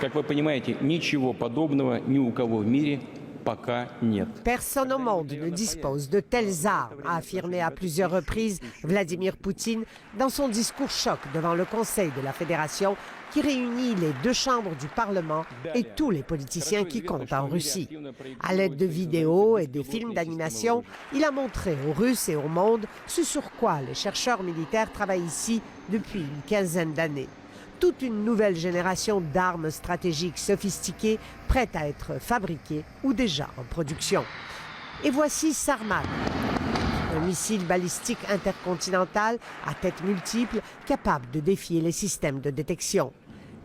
Как вы понимаете, ничего подобного ни у кого в мире пока нет. Personne au monde ne dispose de telles armes, a affirmé à plusieurs reprises Vladimir Poutine dans son discours choc devant le Conseil de la Fédération qui réunit les deux chambres du Parlement et tous les politiciens qui comptent en Russie. À l'aide de vidéos et de films d'animation, il a montré aux Russes et au monde ce sur quoi les chercheurs militaires travaillent ici depuis une quinzaine d'années. Toute une nouvelle génération d'armes stratégiques sophistiquées prêtes à être fabriquées ou déjà en production. Et voici Sarmat, un missile balistique intercontinental à tête multiple capable de défier les systèmes de détection.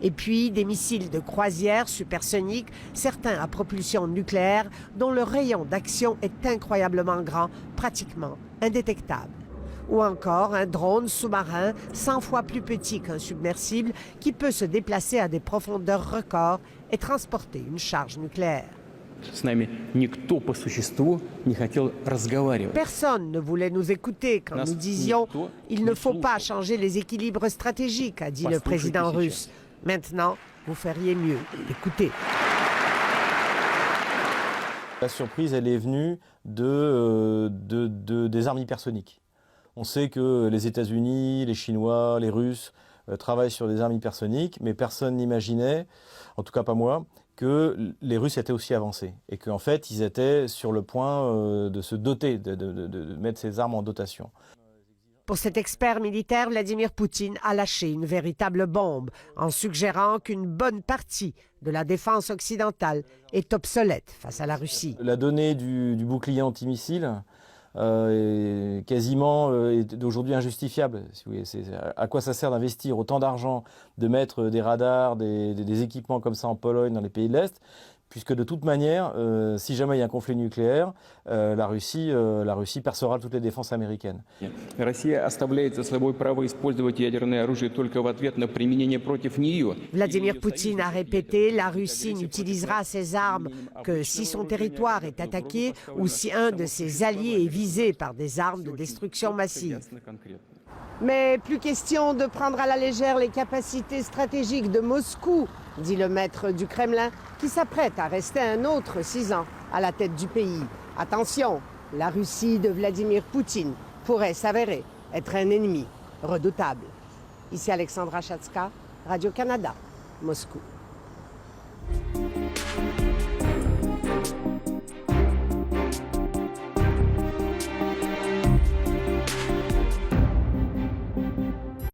Et puis des missiles de croisière supersoniques, certains à propulsion nucléaire, dont le rayon d'action est incroyablement grand, pratiquement indétectable. Ou encore un drone sous-marin 100 fois plus petit qu'un submersible qui peut se déplacer à des profondeurs records et transporter une charge nucléaire. Personne ne voulait nous écouter quand nous disions « Il ne faut pas changer les équilibres stratégiques », a dit le président russe. Maintenant, vous feriez mieux d'écouter. La surprise, elle est venue des armes hypersoniques. On sait que les États-Unis, les Chinois, les Russes travaillent sur des armes hypersoniques, mais personne n'imaginait, en tout cas pas moi, que les Russes étaient aussi avancés et qu'en fait, ils étaient sur le point de se doter, de mettre ces armes en dotation. Pour cet expert militaire, Vladimir Poutine a lâché une véritable bombe en suggérant qu'une bonne partie de la défense occidentale est obsolète face à la Russie. La donnée du bouclier antimissile est quasiment aujourd'hui injustifiable. Si vous voulez, à quoi ça sert d'investir autant d'argent, de mettre des radars, des équipements comme ça en Pologne, dans les pays de l'Est, puisque de toute manière, si jamais il y a un conflit nucléaire, la Russie percera toutes les défenses américaines. Vladimir Poutine a répété, la Russie n'utilisera ses armes que si son territoire est attaqué ou si un de ses alliés est visé par des armes de destruction massive. Mais plus question de prendre à la légère les capacités stratégiques de Moscou, dit le maître du Kremlin, qui s'apprête à rester un autre 6 ans à la tête du pays. Attention, la Russie de Vladimir Poutine pourrait s'avérer être un ennemi redoutable. Ici Alexandra Chatska, Radio-Canada, Moscou.